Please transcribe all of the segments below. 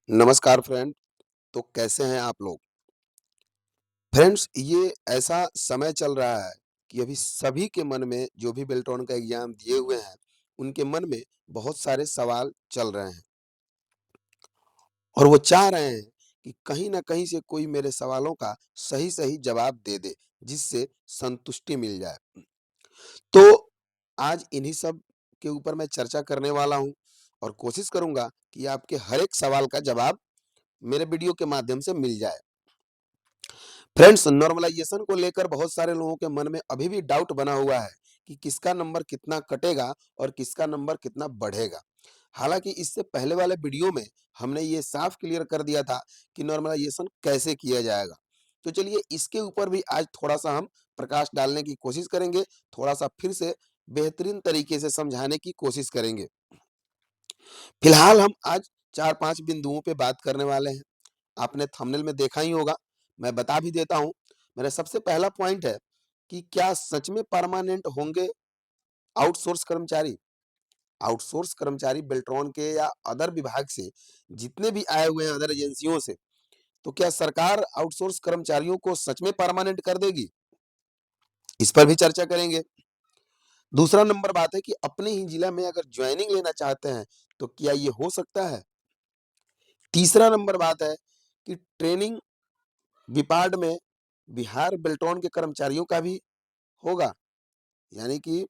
नमस्कार फ्रेंड। तो कैसे हैं आप लोग? फ्रेंड्स, ये ऐसा समय चल रहा है कि अभी सभी के मन में जो भी बेल्ट्रॉन का एग्जाम दिए हुए हैं, उनके मन में बहुत सारे सवाल चल रहे हैं और वो चाह रहे हैं कि कहीं न कहीं से कोई मेरे सवालों का सही-सही जवाब दे दे, जिससे संतुष्टि मिल जाए। तो आज इन्हीं सब के ऊपर मैं चर्चा करने वाला हूँ और कोशिश करूँगा कि आपके हर एक सवाल का जवाब मेरे वीडियो के माध्यम से मिल जाए। फ्रेंड्स, नॉर्मलाइजेशन को लेकर बहुत सारे लोगों के मन में अभी भी डाउट बना हुआ है कि किसका नंबर कितना कटेगा और किसका नंबर कितना बढ़ेगा। हालांकि इससे पहले वाले वीडियो में हमने ये साफ क्लियर कर दिया था कि नॉर्मलाइजेशन कैसे किया जाएगा। तो चलिए इसके ऊपर भी आज थोड़ा सा हम प्रकाश डालने की कोशिश करेंगे, थोड़ा सा फिर से बेहतरीन तरीके से समझाने की कोशिश करेंगे। फिलहाल हम आज 4-5 बिंदुओं पे बात करने वाले हैं। आपने थंबनेल में देखा ही होगा, मैं बता भी देता हूँ। मेरा सबसे पहला पॉइंट है कि क्या सच में परमानेंट होंगे आउटसोर्स कर्मचारी? आउटसोर्स कर्मचारी बेल्ट्रॉन के या अदर विभाग से जितने भी आए हुए हैं अदर एजेंसियों से, तो क्या सरकार आउटसोर्स कर्मचारियों को सच में परमानेंट कर देगी? इस पर भी चर्चा करेंगे। दूसरा नंबर बात है कि अपने ही जिला में अगर ज्वाइनिंग लेना चाहते हैं, तो क्या ये हो सकता है? तीसरा नंबर बात है कि ट्रेनिंग डिपार्ट में बिहार बेल्ट्रॉन के कर्मचारियों का भी होगा, यानी कि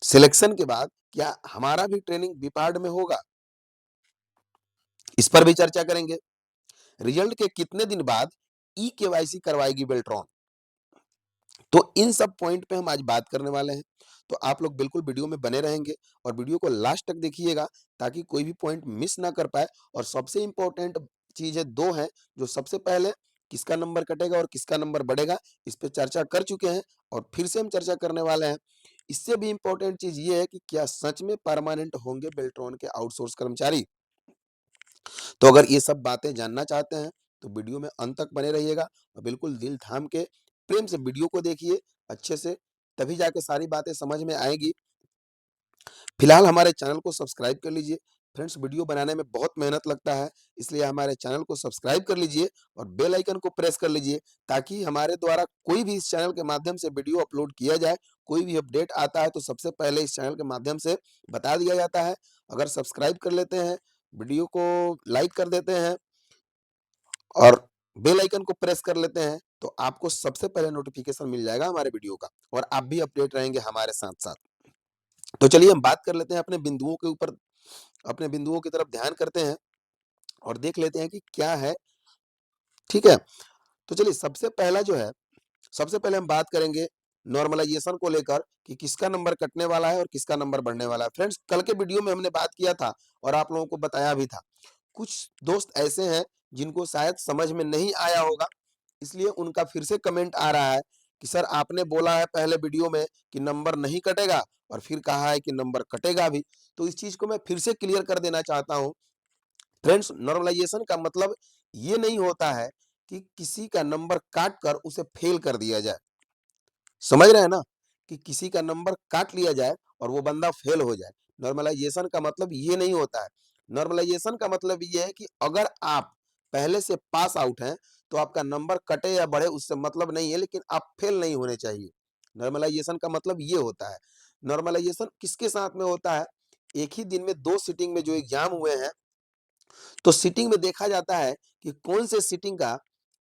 सिलेक्शन के बाद क्या हमारा भी ट्रेनिंग डिपार्ट में होगा? इस पर भी चर्चा करेंगे। रिजल्ट के कितने दिन बाद ई केवाईसी करवाएगी बेल्ट्रॉन? तो इन सब पॉइंट पे हम आज बात करने वाले हैं। तो आप लोग बिल्कुल वीडियो में बने रहेंगे और वीडियो को लास्ट तक देखिएगा ताकि कोई भी पॉइंट मिस ना कर पाए। और सबसे इंपॉर्टेंट चीजें दो हैं, जो सबसे पहले किसका नंबर कटेगा और किसका नंबर बढ़ेगा, इस पे चर्चा कर चुके हैं और फिर से हम चर्चा करने वाले हैं। इससे भी इंपॉर्टेंट चीज ये है कि क्या सच में परमानेंट होंगे बेल्ट्रॉन के आउटसोर्स कर्मचारी? तो अगर ये सब बातें जानना चाहते हैं तो वीडियो में अंत तक बने रहिएगा और बिल्कुल दिल थाम के प्रेम से वीडियो को देखिए अच्छे से, तभी जाके सारी बातें समझ में आएगी। फिलहाल हमारे चैनल को सब्सक्राइब कर लीजिए। फ्रेंड्स, वीडियो बनाने में बहुत मेहनत लगता है, इसलिए हमारे चैनल को सब्सक्राइब कर लीजिए और बेल आइकन को प्रेस कर लीजिए ताकि हमारे द्वारा कोई भी इस चैनल के माध्यम से वीडियो अपलोड किया जाए, कोई भी अपडेट आता है तो सबसे पहले इस चैनल के माध्यम से बता दिया जाता है। अगर सब्सक्राइब कर लेते हैं, वीडियो को लाइक कर देते हैं और बेल आइकन को प्रेस कर लेते हैं, तो आपको सबसे पहले नोटिफिकेशन मिल जाएगा हमारे वीडियो का और आप भी अपडेट रहेंगे हमारे साथ-साथ। तो चलिए हम बात कर लेते हैं अपने बिंदुओं के ऊपर, अपने बिंदुओं की तरफ ध्यान करते हैं और देख लेते हैं कि क्या है, ठीक है? तो चलिए सबसे पहला जो है, सबसे पहले हम बात करेंगे नॉर्मलाइजेशन को लेकर कि किसका नंबर कटने वाला है और किसका नंबर बढ़ने वाला है। फ्रेंड्स, कल के वीडियो में हमने बात किया था और आप लोगों को बताया भी था। कुछ दोस्त ऐसे हैं जिनको शायद समझ में नहीं आया होगा, इसलिए उनका फिर से कमेंट आ रहा है कि सर आपने बोला है पहले वीडियो में कि नंबर नहीं कटेगा और फिर कहा है कि नंबर कटेगा भी। तो इस चीज को मैं फिर से क्लियर कर देना चाहता हूं। फ्रेंड्स, नॉर्मलाइजेशन का मतलब ये नहीं होता है कि किसी का नंबर काट कर उसे फेल कर दिया जाए। समझ रहे हैं ना? कि किसी का नंबर काट लिया जाए और वो बंदा फेल हो जाए। नॉर्मलाइजेशन का मतलब ये नहीं होता है। नॉर्मलाइजेशन का मतलब ये है कि अगर आप पहले से पास आउट हैं, तो आपका नंबर कटे या बढ़े उससे मतलब नहीं है, लेकिन आप फेल नहीं होने चाहिए। नॉर्मलाइजेशन का मतलब ये होता है। नॉर्मलाइजेशन किसके साथ में होता है? एक ही दिन में 2 सिटिंग में जो एग्ज़ाम हुए हैं, तो सिटिंग में देखा जाता है कि कौन से सिटिंग का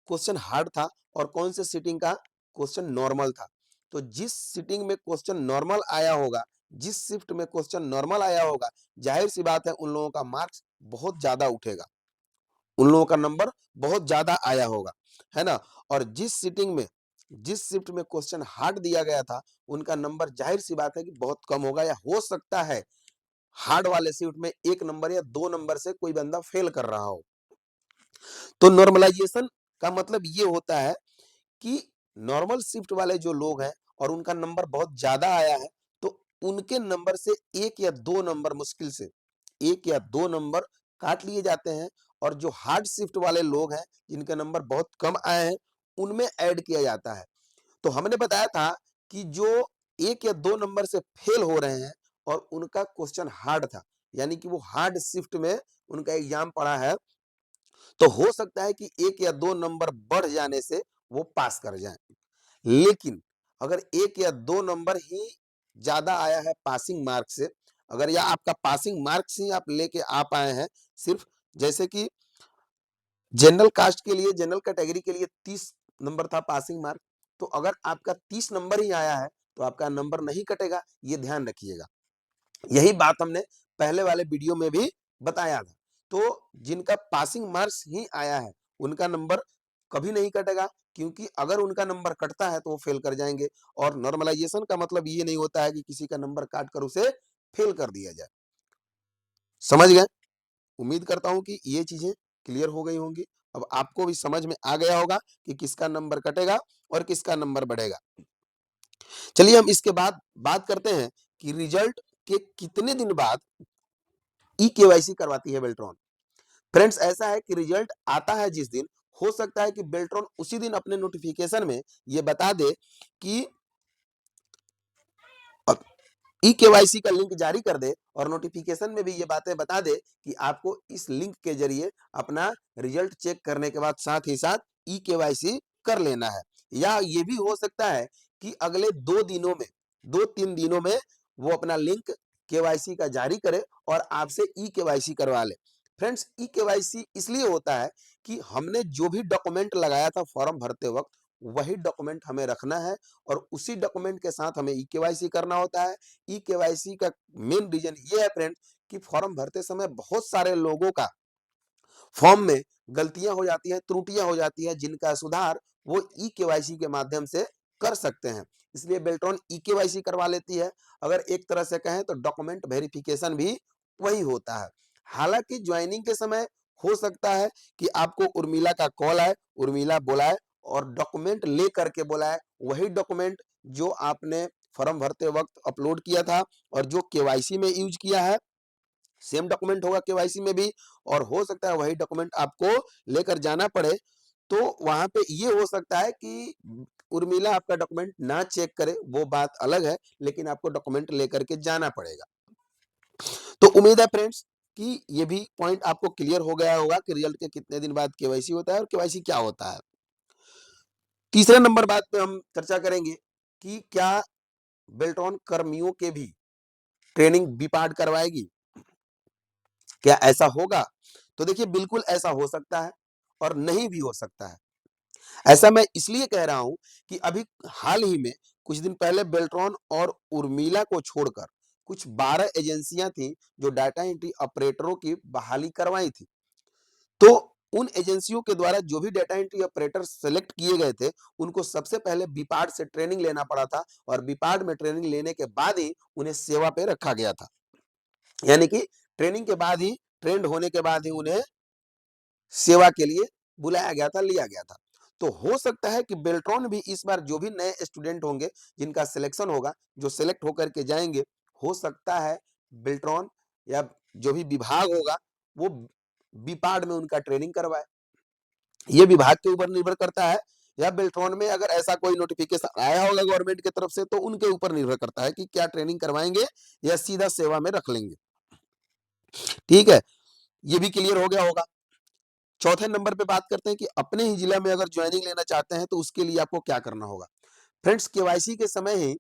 क्वेश्चन हार्ड था और कौन से सीटिंग का क्वेश्चन नॉर्मल था। तो जिस सीटिंग में क्वेश्चन नॉर्मल आया होगा, जिस शिफ्ट में क्वेश्चन नॉर्मल आया होगा, जाहिर सी बात है उन लोगों का मार्क्स बहुत ज्यादा उठेगा, उन लोगों का नंबर बहुत ज्यादा आया होगा, है ना? और जिस सीटिंग में, जिस शिफ्ट में क्वेश्चन हार्ड दिया गया था, उनका नंबर जाहिर सी बात है कि बहुत कम होगा, या हो सकता है हार्ड वाले शिफ्ट में 1 नंबर या 2 नंबर से कोई बंदा फेल कर रहा हो। तो नॉर्मलाइजेशन का मतलब ये होता है कि नॉर्मल शिफ्ट वाले जो लोग हैं और उनका नंबर बहुत ज्यादा आया है, तो उनके नंबर से 1 या 2 नंबर, मुश्किल से 1 या 2 नंबर काट लिए जाते हैं और जो हार्ड शिफ्ट वाले लोग हैं जिनके नंबर बहुत कम आए हैं, उनमें ऐड किया जाता है। तो हमने बताया था कि जो 1 या 2 नंबर से फेल हो रहे हैं और उनका क्वेश्चन हार्ड था, यानी कि वो हार्ड शिफ्ट में उनका एग्जाम पड़ा है, तो हो सकता है कि 1 या 2 नंबर बढ़ जाने से वो पास कर जाएँ। लेकिन अगर 1 या 2 नंबर ही ज़्यादा आया है पासिंग मार्क्स से, अगर या आपका पासिंग मार्क्स ही आप लेके आ पाए हैं, सिर्फ़ जैसे कि जनरल कास्ट के लिए, जनरल कैटेगरी के लिए 30 नंबर था पासिंग मार्क, तो अगर आपका 30 नंबर ही आया है, तो आपका नंबर नहीं कटेगा, ये ध्यान रखिएगा। यही बात हमने पहले वाले वीडियो में भी बताया था। तो जिनका पासिंग मार्क्स ही आया है, उनका नंबर कभी नहीं कटेगा, क्योंकि अगर उनका नंबर कटता है तो वो फेल कर जाएँगे, और नॉर्मलाइज़ेशन का मतलब ये नहीं होता है कि किसी का नंबर काट कर उसे फेल कर दिया जाए। समझ गए? उम्मीद करता हूँ कि ये चीज़ें क्लियर हो गई होंगी। अब आपको भी समझ में आ गया होगा कि किसका नंबर कटेगा और किसका नंबर बढ़ेगा। चलिए हम इसके बाद बात करते हैं कि रिजल्ट के कितने दिन बाद ई-केवाईसी करवाती है बेल्ट्रॉन। फ्रेंड्स, ऐसा है कि रिजल्ट आता है जिस दिन, हो सकता है कि बेल्ट्रॉन उसी दिन अपने नोटिफिकेशन में ये बता दे कि ई केवाईसी का लिंक जारी कर दे, और नोटिफिकेशन में भी ये बातें बता दे कि आपको इस लिंक के जरिए अपना रिजल्ट चेक करने के बाद साथ ही साथ ई केवाईसी कर लेना है। या ये भी हो सकता है कि अगले 2 दिनों में, 2-3 दिनों में वो अपना लिंक केवाईसी का जारी करे और आपसे ई केवाईसी करवा ले। फ्रेंड्स, ई केवाईसी इसलिए होता है कि हमने जो भी डॉक्यूमेंट लगाया था फॉर्म भरते वक्त, वही डॉक्यूमेंट हमें रखना है, और उसी डॉक्यूमेंट के साथ हमें ई केवाईसी करना होता है। ई केवाईसी का मेन रीजन ये है फ्रेंड, कि फॉर्म भरते समय बहुत सारे लोगों का फॉर्म में गलतियां हो जाती हैं, त्रुटियां हो जाती हैं, जिनका सुधार वो ई केवाईसी के माध्यम से कर सकते हैं। इसलिए बेल्ट्रॉन ई केवाईसी करवा लेती है। अगर एक तरह से कहें तो डॉक्यूमेंट वेरिफिकेशन भी वही होता है। हालांकि ज्वाइनिंग के समय हो सकता है कि आपको उर्मिला का कॉल आए, उर्मिला बुलाए और डॉक्यूमेंट ले करके बुलाए, वही डॉक्यूमेंट जो आपने फॉर्म भरते वक्त अपलोड किया था और जो केवाईसी में यूज किया है, सेम डॉक्यूमेंट होगा केवाईसी में भी, और हो सकता है वही डॉक्यूमेंट आपको लेकर जाना पड़े। तो वहां पे ये हो सकता है कि उर्मिला आपका डॉक्यूमेंट ना चेक करे, वो बात अलग है, लेकिन आपको डॉक्यूमेंट लेकर के जाना पड़ेगा। तो उम्मीद है फ्रेंड्स कि ये भी पॉइंट आपको क्लियर हो गया होगा कि रिजल्ट के कितने दिन बाद केवाईसी होता है और केवाईसी क्या होता है। तीसरे नंबर बात पे हम चर्चा करेंगे कि क्या बेल्ट्रॉन कर्मियों के भी ट्रेनिंग बीपार्ड करवाएगी। क्या ऐसा होगा? तो देखिए, बिल्कुल ऐसा हो सकता है और नहीं भी हो सकता है। ऐसा मैं इसलिए कह रहा हूं कि अभी हाल ही में कुछ दिन पहले बेल्ट्रॉन और उर्मिला को छोड़कर कुछ 12 एजेंसियां थी जो डाटा एंट्री ऑपरेटरों की बहाली करवाई थी। तो उन एजेंसियों के द्वारा जो भी डाटा एंट्री ऑपरेटर सेलेक्ट किए गए थे, उनको सबसे पहले बीपार्ड से ट्रेनिंग लेना पड़ा था, और बीपार्ड में ट्रेनिंग लेने के बाद ही उन्हें सेवा पे रखा गया था। यानी कि ट्रेनिंग के बाद ही, ट्रेंड होने के बाद ही उन्हें सेवा के लिए बुलाया गया था, लिया गया था। तो हो सकता है कि बेल्ट्रॉन भी इस बार जो भी नए स्टूडेंट होंगे, जिनका सिलेक्शन होगा, जो सिलेक्ट होकर के जाएंगे, हो सकता है बेल्ट्रॉन या जो भी विभाग होगा वो बीपार्ड में उनका ट्रेनिंग करवाए। ये विभाग के ऊपर निर्भर करता है, या बेल्ट्रॉन में अगर ऐसा कोई नोटिफिकेशन आया होगा गवर्नमेंट की तरफ से, तो उनके ऊपर निर्भर करता है कि क्या ट्रेनिंग करवाएंगे या सीधा सेवा में रख लेंगे। ठीक है, ये भी क्लियर हो गया होगा। चौथे नंबर पे बात करते हैं कि अपने ही जिला में अगर ज्वाइनिंग लेना चाहते हैं तो उसके लिए आपको क्या करना होगा। फ्रेंड्स, केवाईसी के समय ही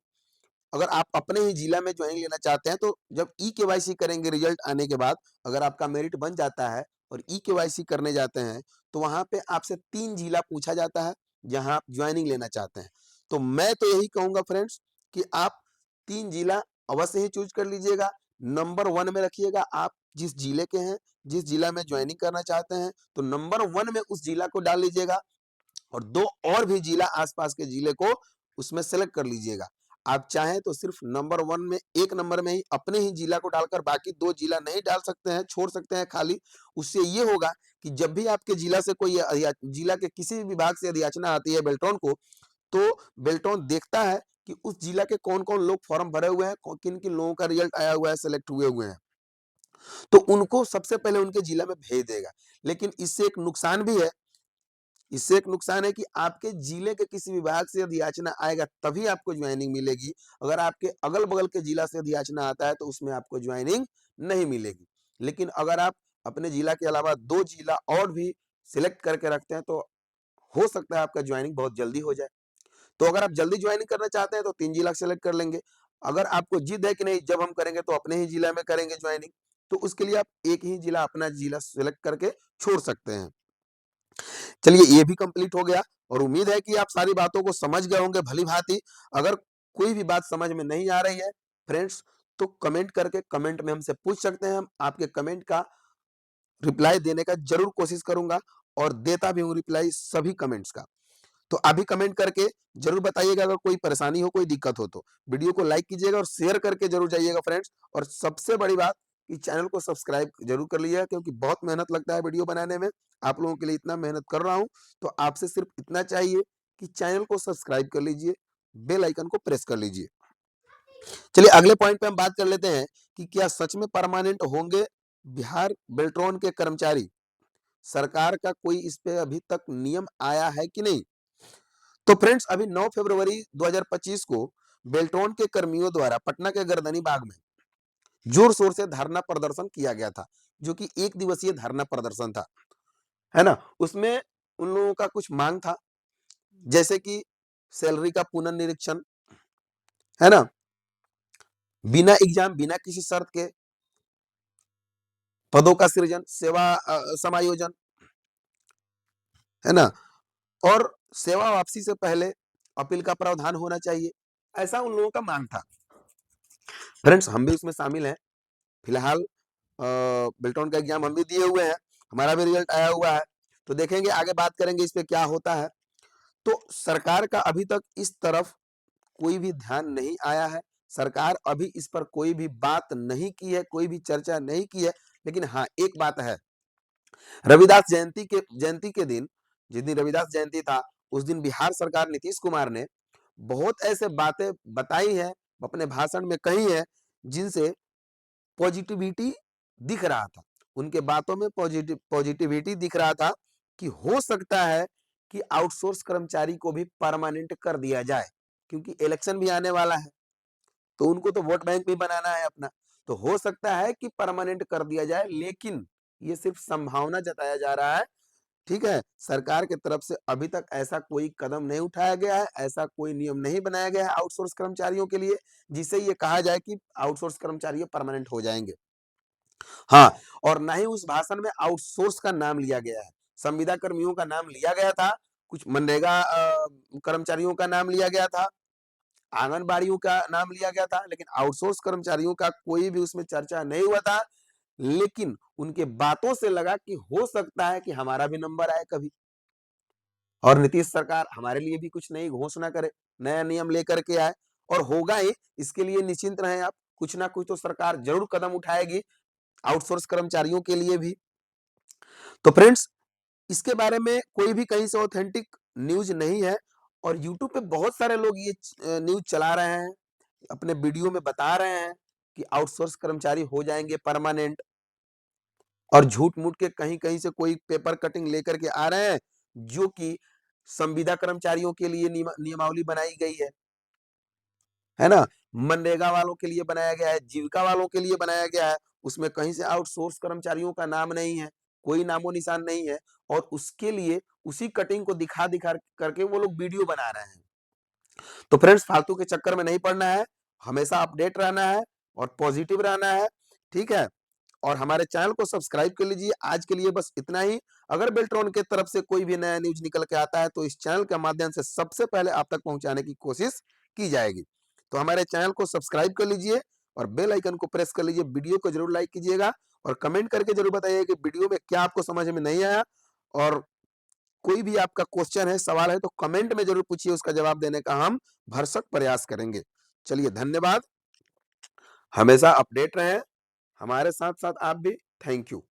अगर आप अपने ही जिला में ज्वाइनिंग लेना चाहते हैं, तो जब ई केवाईसी करेंगे रिजल्ट आने के बाद, अगर आपका मेरिट बन जाता है और ई केवाईसी करने जाते हैं, तो वहां पे आपसे 3 जिला पूछा जाता है जहां आप ज्वाइनिंग लेना चाहते हैं। तो मैं तो यही कहूंगा फ्रेंड्स कि आप 3 जिला अवश्य ही चूज कर लीजिएगा। नंबर 1 में रखिएगा आप जिस जिले के हैं, जिस जिला में ज्वाइनिंग करना चाहते हैं, तो नंबर 1 में उस जिला को डाल लीजिएगा, और 2 और भी जिला आसपास के जिले को उसमें सेलेक्ट कर लीजिएगा। आप चाहें तो सिर्फ नंबर 1 में, 1 नंबर में ही अपने ही जिला को डालकर बाकी 2 जिला नहीं डाल सकते हैं, छोड़ सकते हैं खाली। उससे ये होगा कि जब भी आपके जिला से कोई जिला के किसी भी विभाग से यदि याचना आती है बेल्ट्रॉन को, तो बेल्ट्रॉन देखता है कि उस जिला के कौन-कौन लोग फॉर्म भरे हुए हैं, किन-किन लोगों का रिजल्ट आया हुआ है, सेलेक्ट हुए हुए हैं। तो उनको सबसे पहले उनके जिला में भेज देगा। लेकिन इससे एक नुकसान भी है इससे एक नुकसान है कि आपके जिले के किसी विभाग से यदि याचना आएगा तभी आपको ज्वाइनिंग मिलेगी। अगर आपके अगल-बगल के जिला से यदि याचना आता है तो उसमें आपको ज्वाइनिंग नहीं मिलेगी। लेकिन अगर आप अपने जिला के अलावा 2 जिला और भी सिलेक्ट करके रखते हैं तो हो सकता है आपका ज्वाइनिंग बहुत जल्दी हो जाए। तो अगर आप जल्दी ज्वाइनिंग करना चाहते हैं तो 3 जिला सेलेक्ट कर लेंगे। अगर आपको जिद है कि नहीं जब हम करेंगे तो अपने ही जिला में करेंगे ज्वाइनिंग, तो उसके लिए आप एक ही जिला अपना जिला सेलेक्ट करके छोड़ सकते हैं। चलिए ये भी कंप्लीट हो गया और उम्मीद है कि आप सारी बातों को समझ गए होंगे भली-भांति। अगर कोई भी बात समझ में नहीं आ रही है फ्रेंड्स, तो कमेंट करके कमेंट में हमसे पूछ सकते हैं। हम आपके कमेंट का रिप्लाई देने का ज़रूर कोशिश करूँगा और देता भी हूँ रिप्लाई सभी कमेंट्स का। तो अभी कमेंट करके ज़रूर बताइएगा अगर कोई परेशानी हो, कोई दिक्कत हो तो। वीडियो को लाइक कीजिएगा और शेयर करके ज़रूर जाइएगा फ्रेंड्स, और सबसे बड़ी बात कि चैनल को सब्सक्राइब ज़रूर कर लीजिएगा क्योंकि बहुत मेहनत लगता है वीडियो बनाने में। आप लोगों के लिए इतना मेहनत कर रहा हूँ, तो आपसे सिर्फ इतना चाहिए कि चैनल को सब्सक्राइब कर लीजिए, बेल आइकन को प्रेस कर लीजिए। चलिए अगले पॉइंट पे हम बात कर लेते हैं कि क्या सच में परमानेंट होंगे बिहार बेल्ट्रॉन के कर्मचारी? सरकार का कोई इस पे अभी तक नियम आया है कि नहीं? तो फ्रेंड्स अभी 9 फरवरी 2025 को बेल्ट्रॉन के कर्मियों द्वारा पटना के गर्दनी बाग में जोर शोर से धरना प्रदर्शन किया गया था, जो कि 1 दिवसीय धरना प्रदर्शन था, है ना? उसमें उन लोगों का कुछ मांग था, जैसे कि सैलरी का पुनर्निरीक्षण, है ना? बिना एग्जाम, बिना किसी शर्त के पदों का सृजन, सेवा समायोजन, है ना? और सेवा वापसी से पहले अपील का प्रावधान होना चाहिए, ऐसा उन लोगों का मांग था। फ्रेंड्स हम भी उसमें शामिल हैं। फिलहाल बिल्टॉन का एग्जाम हम भी दिए हुए हैं, हमारा भी रिजल्ट आया हुआ है, तो देखेंगे आगे बात करेंगे इस पे क्या होता है। तो सरकार का अभी तक इस तरफ कोई भी ध्यान नहीं आया है, सरकार अभी इस पर कोई भी बात नहीं की है, कोई भी चर्चा नहीं की है। लेकिन हाँ, एक बात है, रविदास जयंती के दिन, जिस दिन रविदास जयंती था, उस दिन बिहार सरकार नीतीश कुमार ने बहुत ऐसे बातें बताई हैं, अपने भाषण में कही है, जिनसे पॉजिटिविटी दिख रहा था। उनके बातों में पॉजिटिविटी दिख रहा था कि हो सकता है कि आउटसोर्स कर्मचारी को भी परमानेंट कर दिया जाए, क्योंकि इलेक्शन भी आने वाला है, तो उनको तो वोट बैंक भी बनाना है अपना। तो हो सकता है कि परमानेंट कर दिया जाए, लेकिन ये सिर्फ संभावना जताया जा रहा है, ठीक है? सरकार की तरफ से अभी तक ऐसा कोई कदम नहीं उठाया गया है, ऐसा कोई नियम नहीं बनाया गया है आउटसोर्स कर्मचारियों के लिए, जिससे ये कहा जाए कि आउटसोर्स कर्मचारी परमानेंट हो जाएँगे। हाँ, और ना ही उस भाषण में आउटसोर्स का नाम लिया गया है। संविदा कर्मियों का नाम लिया गया था, कुछ मनरेगा कर्मचारियों का नाम लिया गया था, आंगनबाड़ियों का नाम लिया गया था, लेकिन आउटसोर्स कर्मचारियों का कोई भी उसमें चर्चा नहीं हुआ था। लेकिन उनके बातों से लगा कि हो सकता है कि हमारा भी नंबर आए कभी, और नीतीश सरकार हमारे लिए भी कुछ नई घोषणा करे, नया नियम लेकर के आए, और होगा ही, इसके लिए निश्चिंत रहें आप। कुछ ना कुछ तो सरकार जरूर कदम उठाएगी आउटसोर्स कर्मचारियों के लिए भी। तो फ्रेंड्स इसके बारे में कोई भी कहीं से ऑथेंटिक न्यूज़ नहीं है, और यूट्यूब पे बहुत सारे लोग ये न्यूज़ चला रहे हैं, अपने वीडियो में बता रहे हैं कि आउटसोर्स कर्मचारी हो जाएँगे परमानेंट, और झूठ-मूठ के कहीं-कहीं से कोई पेपर कटिंग लेकर के आ रहे हैं, जो कि संविदा कर्मचारियों के लिए नियमावली बनाई गई है ना? मनरेगा वालों के लिए बनाया गया है, जीविका वालों के लिए बनाया गया है, उसमें कहीं से आउटसोर्स कर्मचारियों का नाम नहीं है, कोई नामो-निशान नहीं है, और उसके लिए उसी कटिंग को दिखा-दिखा करके वो लोग वीडियो बना रहे हैं। तो फ्रेंड्स फालतू के चक्कर में नहीं पड़ना है, हमेशा अपडेट रहना है और पॉजिटिव रहना है, ठीक है? और हमारे चैनल को सब्सक्राइब कर लीजिए। आज के लिए बस इतना ही। अगर बेल्ट्रॉन की तरफ से कोई भी नया न्यूज़ निकल के आता है, तो इस चैनल के माध्यम से सबसे पहले आप तक पहुँचाने की कोशिश की जाएगी। तो हमारे चैनल को सब्सक्राइब कर लीजिए और बेल आइकन को प्रेस कर लीजिए। वीडियो को ज़रूर लाइक कीजिएगा और कमेंट करके ज़रूर बताइए कि वीडियो में क्या आपको समझ में नहीं आया, और कोई भी आपका क्वेश्चन है, सवाल है, तो कमेंट में ज़रूर पूछिए, उसका जवाब देने का हम भरसक प्रयास करेंगे। चलिए धन्यवाद, हमेशा अपडेट रहें, हमारे साथ-साथ आप भी। Thank you.